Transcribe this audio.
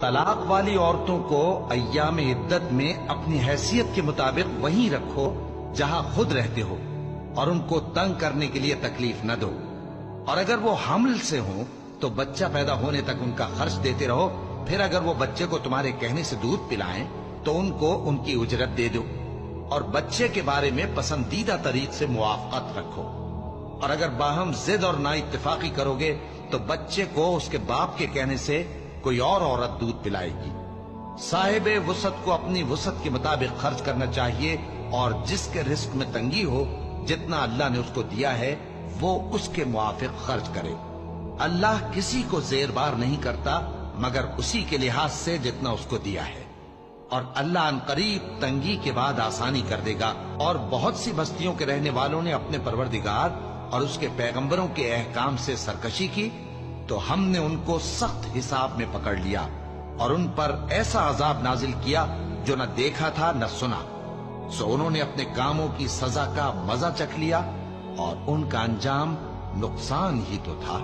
طلاق والی عورتوں کو ایام عدت میں اپنی حیثیت کے مطابق وہیں رکھو جہاں خود رہتے ہو، اور ان کو تنگ کرنے کے لیے تکلیف نہ دو، اور اگر وہ حمل سے ہوں تو بچہ پیدا ہونے تک ان کا خرچ دیتے رہو، پھر اگر وہ بچے کو تمہارے کہنے سے دودھ پلائیں تو ان کو ان کی اجرت دے دو، اور بچے کے بارے میں پسندیدہ طریق سے موافقت رکھو، اور اگر باہم ضد اور نا اتفاقی کرو گے تو بچے کو اس کے باپ کے کہنے سے کوئی اور عورت دودھ پلائے گی۔ صاحب وسعت کو اپنی وسعت کے مطابق خرچ کرنا چاہیے، اور جس کے رزق میں تنگی ہو جتنا اللہ نے اس کو دیا ہے وہ اس کے موافق خرچ کرے۔ اللہ کسی کو زیر بار نہیں کرتا مگر اسی کے لحاظ سے جتنا اس کو دیا ہے، اور اللہ ان قریب تنگی کے بعد آسانی کر دے گا۔ اور بہت سی بستیوں کے رہنے والوں نے اپنے پروردگار اور اس کے پیغمبروں کے احکام سے سرکشی کی تو ہم نے ان کو سخت حساب میں پکڑ لیا، اور ان پر ایسا عذاب نازل کیا جو نہ دیکھا تھا نہ سنا، سو انہوں نے اپنے کاموں کی سزا کا مزہ چکھ لیا، اور ان کا انجام نقصان ہی تو تھا۔